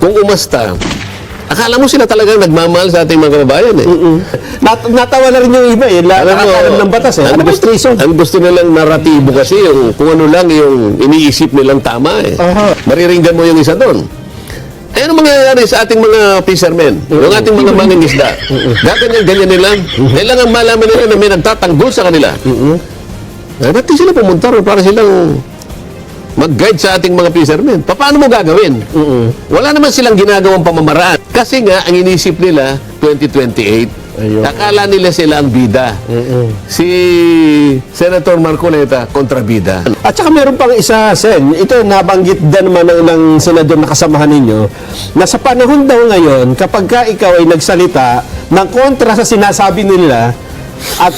kung umasta, akala mo sila talagang nagmamahal sa ating mga kababayan eh. Natawa na rin yung iba eh. Nakakalam ng batas eh. Ano ba yung treason? Ang gusto nilang naratibo kasi yung kung ano lang yung iniisip nilang tama eh. Aha. Mariringgan mo yung isa doon. Eh, ano mangyayari sa ating mga fishermen? Yung ating mga mangingisda? Gaganyan-ganyan nilang. Kailangan malaman nila na may nagtatanggol sa kanila. Eh, ba't di sila pumunta ron para silang mag-guide sa ating mga fishermen? Paano mo gagawin? Wala naman silang ginagawang pamamaraan. Kasi nga, ang inisip nila, 2028, Ayun. akala nila sila ang bida. Si Senator Marcoleta, kontrabida. At saka meron pang isa, Sen. Ito, nabanggit din naman ng senador na kasamahan ninyo, na sa panahon daw ngayon, kapag ka ikaw ay nagsalita ng kontra sa sinasabi nila at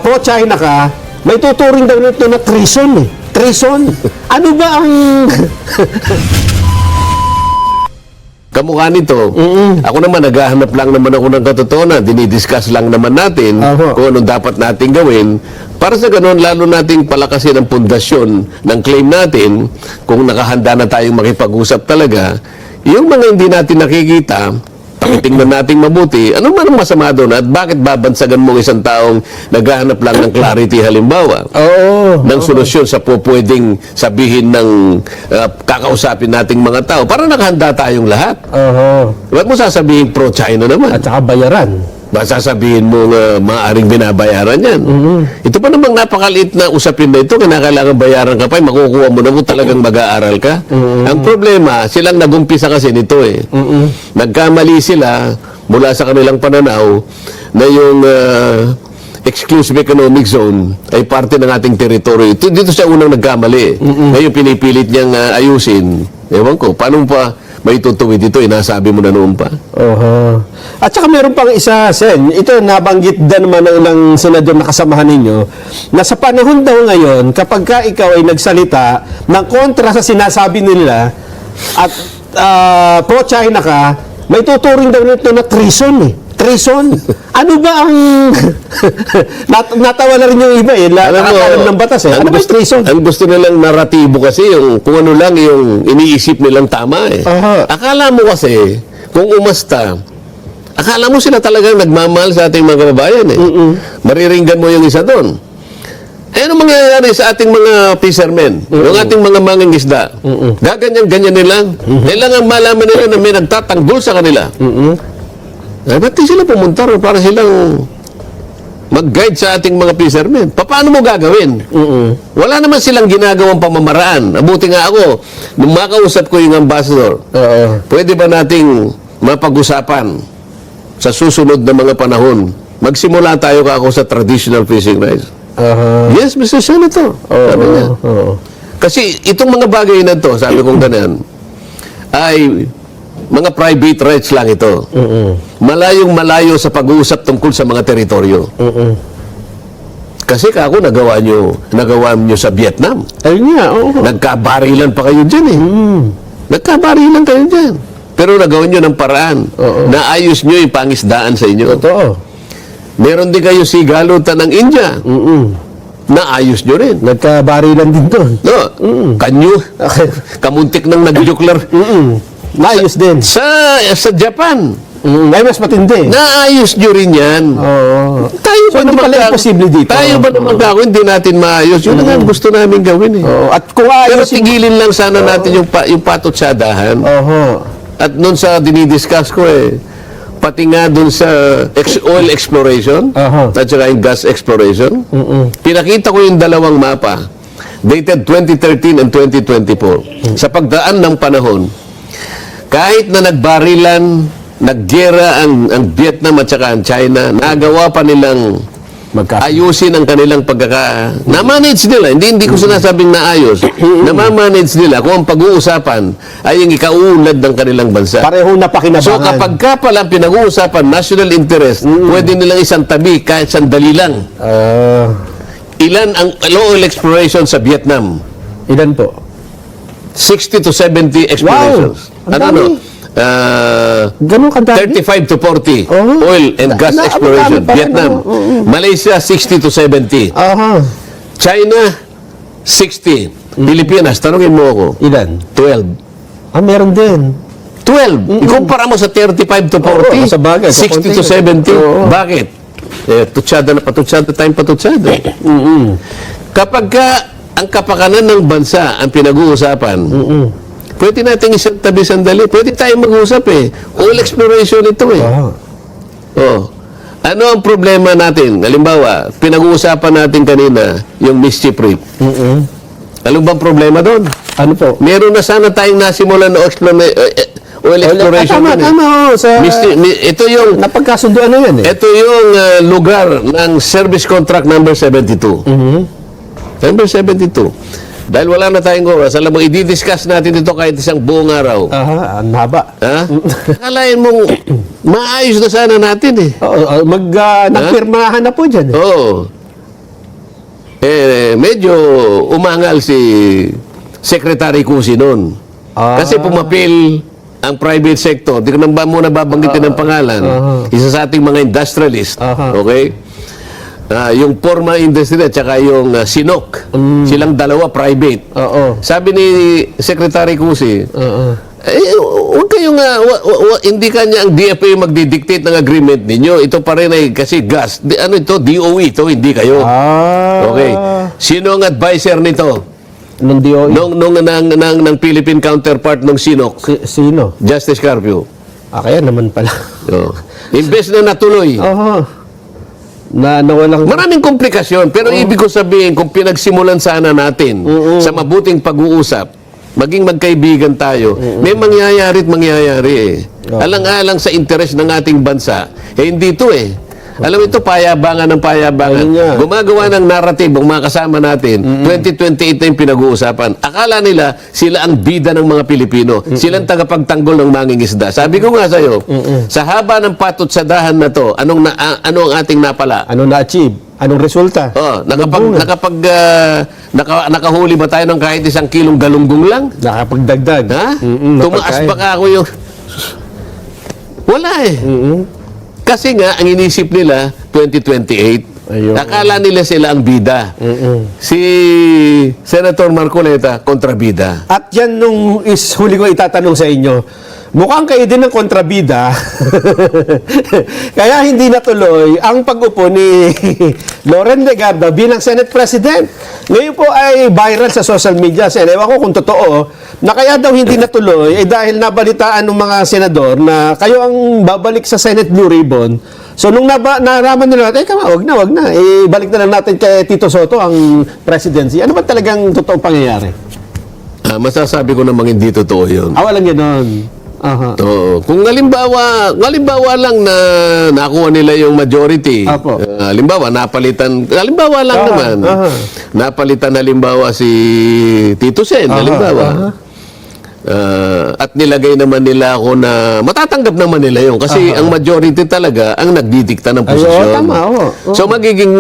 pro-China ka, may tuturing daw nito na treason eh. Treason. Ano ba ang... Kamukha nito, ako naman naghahanap lang naman ako ng katotohanan, dinidiscuss lang naman natin Aho. kung anong dapat natin gawin para sa ganun lalo nating palakasin ang pundasyon ng claim natin kung nakahanda na tayong makipag-usap talaga. Yung mga hindi natin nakikita, pakitingnan nating mabuti, ano man ang masama doon at bakit babansagan mo isang taong naghahanap lang ng clarity halimbawa? Oo. Ng solusyon sa pwedeng sabihin ng kakausapin nating mga tao para nakahanda tayong lahat. Oo. Huwag mo sasabihin pro-China naman. At saka bayaran. Sasabihin mo maaaring binabayaran yan. Ito pa namang napakaliit na usapin na ito, kinakailangan bayaran ka pa, makukuha mo na kung talagang mag-aaral ka. Ang problema, silang nagumpisa kasi nito eh. Nagkamali sila mula sa kanilang pananaw na yung exclusive economic zone ay parte ng ating teritoryo. Dito siya unang nagkamali. Ngayon pinipilit niyang ayusin. Ewan ko, paano pa may tutuwid dito? Inasabi mo na noon pa. Oho. At saka meron pang isa, Sen. Ito, nabanggit din naman ng ilang senador na kasamahan ninyo, na sa panahon daw ngayon, kapag ka ikaw ay nagsalita ng kontra sa sinasabi nila at pro-China ka, may tuturing daw nito na treason eh. Treason. Ano ba ang... Natawa na rin yung iba eh. Nakakalam ng batas eh. Ano ba yung treason? Ang gusto nilang naratibo kasi yung kung ano lang yung iniisip nilang tama eh. Aha. Akala mo kasi, kung umasta, akala mo sila talagang nagmamahal sa ating mga kababayan eh. Mariringgan mo yung isa doon. Eh, ano mangyayari sa ating mga fishermen? Yung ating mga mangingisda? Gaganyan-ganyan nilang. Kailangan malaman nila na may nagtatanggol sa kanila. Eh, ba't di sila pumunta ron para silang mag-guide sa ating mga fishermen? Paano mo gagawin? Wala naman silang ginagawang pamamaraan. Abuti nga ako, nung makausap ko yung ambassador, pwede ba nating mapag-usapan sa susunod na mga panahon? Magsimula tayo ako sa traditional fishing rights. Yes, Mr. Senator. Sabi niya. Kasi itong mga bagay na to, sabi kong ganyan, ay mga private rights lang ito. Malayong-malayo sa pag-uusap tungkol sa mga teritoryo. Kasi kako nagawa nyo sa Vietnam. Ayun nga, oo. Nagkabarilan pa kayo dyan eh. Nagkabarilan kayo dyan. Pero nagawa nyo ng paraan. Naayos nyo yung pangisdaan sa inyo. Totoo. Meron din kayo sigalutan ng India. Naayos nyo rin. Nagkabarilan din doon. No? Kanyo. Kamuntik ng nag-jukler. Naayos din. Sa Japan. Ay, mas matindi. Naayos nyo rin yan. Oo. Tayo So, hindi pala imposible dito. Tayo ba naman kako, hindi natin maayos. Yun ang gusto namin gawin eh. Oo. At kung Pero ayos... tigilin lang sana natin yung patotsadahan. Oho. At noon sa dinidiscuss ko eh, pati nga doon sa oil exploration at saka yung gas exploration, pinakita ko yung dalawang mapa, dated 2013 and 2024. Sa pagdaan ng panahon, kahit na nagbarilan, naggera ang Vietnam at saka ang China, nagawa pa nilang ayusin ang kanilang na-manage nila. Hindi ko sinasabing naayos. Na-manage nila kung ang pag-uusapan ay yung ikauunlad ng kanilang bansa. Parehong napakinabangan. So kapag ka pala pinag-uusapan national interest, pwede nilang isang tabi kahit sandali lang. Ilan ang oil exploration sa Vietnam? Ilan po? 60 to 70 explorations. Wow! Ang dami. Ganun kadami? 35 to 40 oil and gas exploration. Vietnam. Malaysia, 60 to 70. China, 60. Pilipinas, tanungin mo ako. Ilan? 12. Meron din. 12. Ikumpara mo sa 35 to 40, Oo, sa bagay, 60 to kukunti. 70. Oo. Bakit? Tutsada na patutsada tayong patutsada. Kapag ang kapakanan ng bansa ang pinag-uusapan, pwede natin isang tabi sandali. Pwede tayong mag-usap eh. All exploration ito eh. Oh. Ano ang problema natin? Halimbawa, pinag-uusapan natin kanina yung mischief rate. Ano bang problema doon? Ano po? Meron na sana tayong nasimulan na oil exploration. Tama, dun eh. tama. Sa, Ito yung napagkasunduan na yan eh. ito yung lugar ng service contract number 72. Number 72. Dahil wala na tayong oras, alam mo, i-discuss natin ito kahit isang buong araw. Aha, ang haba. Ha? Akalain mong maayos na sana natin eh. Oo, nagpirmahan na po dyan. Oo. Medyo umangal si Secretary Cusi noon. Kasi pumapil ang private sector. Di ko nang muna babanggitin ng pangalan. Isa sa ating mga industrialist. Okay? Yung Porma Industry at saka yung Sinok. Silang dalawa private. Oo. Sabi ni Secretary Cusi, huwag kayong, hindi kanya ang DFA yung magdidictate ng agreement ninyo. Ito pa rin ay kasi gas. Ano ito? DOE ito, hindi kayo. Okay. Sino ang advisor nito? Nung DOE? Ng Philippine counterpart ng Sinok? Sino? Justice Carpio. Kaya naman pala. Imbes na natuloy. Na walang... Maraming komplikasyon. Pero ibig ko sabihin, kung pinagsimulan sana natin sa mabuting pag-uusap, maging magkaibigan tayo, may mangyayari at mangyayari eh. Alang-alang sa interes ng ating bansa, hindi ito eh. Alam mo ito, payabangan ng payabangan. Gumagawa ng narrative ang mga kasama natin. 2028 na yung pinag-uusapan. Akala nila sila ang bida ng mga Pilipino. Sila ang tagapagtanggol ng mangingisda. Sabi ko nga sa'yo, sa haba ng patutsadahan na to, ano ang ating napala? Ano na-achieve? Anong resulta? Nakahuli ba tayo ng kahit 1 kilong galunggong lang? Nakapagdagdag. Ha? Tumaas ba ka ako yung... Wala eh. Kasi nga, ang inisip nila, 2028. Ayun. Akala nila sila ang bida. Si Senator Marcoleta, kontrabida. At yan nung huli ko itatanong sa inyo, mukhang kayo din ng kontrabida. Kaya hindi natuloy ang pag-upo ni Loren Legarda bilang Senate President. Ngayon po ay viral sa social media. Ewan ko kung totoo, na kaya daw hindi natuloy ay dahil nabalitaan ng mga senador na kayo ang babalik sa Senate Blue Ribbon. So nung naraman nila, wag na. Balik na lang natin kay Tito Soto ang presidency. Ano ba talagang totoong pangyayari? Masasabi ko namang hindi totoo yun. Walang ganon. Oo. Kung halimbawa lang na nakuha nila yung majority. Apo. Halimbawa lang naman. Napalitan halimbawa si Tito Sen, halimbawa. At nilagay naman nila ako na matatanggap naman nila yun kasi ang majority talaga ang nagdidikta ng posisyon. Tama. So magiging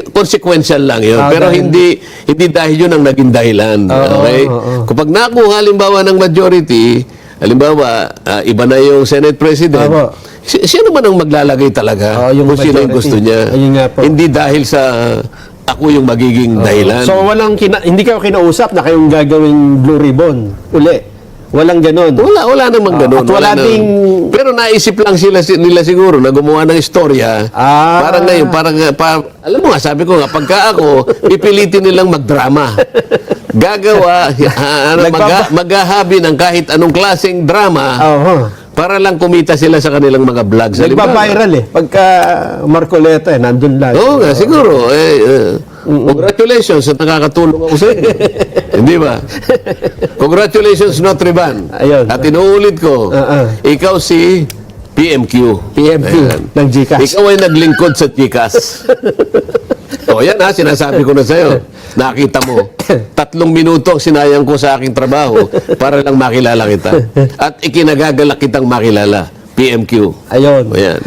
consequential lang yun. Pero hindi dahil yun ang naging dahilan. Okay? Kapag nakuha halimbawa ng majority, halimbawa iba na yung Senate President, sino man ang maglalagay talaga kung sino yung gusto niya. Hindi dahil sa ako yung magiging dahilan. So hindi kayo kinausap na kayong gagawing Blue Ribbon uli? Walang ganon? Wala namang ganon. At wala ding... Pero naisip lang nila siguro na gumawa ng istorya. Parang ngayon, alam mo nga, sabi ko nga, pagka ako, pipilitin nilang magdrama. Gagawa, maghahabi ng kahit anong klaseng drama, para lang kumita sila sa kanilang mga vlogs. Nagpa-viral pagka Marcoleta nandun lang. Oo nga, siguro. Congratulations at nakakatulong ako sa inyo. Hindi ba? Congratulations, Notre Ban. Ayun. At inuulit ko, ikaw si PMQ. Ng GCash. Ikaw ay naglingkod sa GCash. Yan sinasabi ko na sa'yo. Nakita mo, 3 minuto ang sinayang ko sa aking trabaho para lang makilala kita. At ikinagagalak kitang makilala. PMQ. Ayun. Ayan.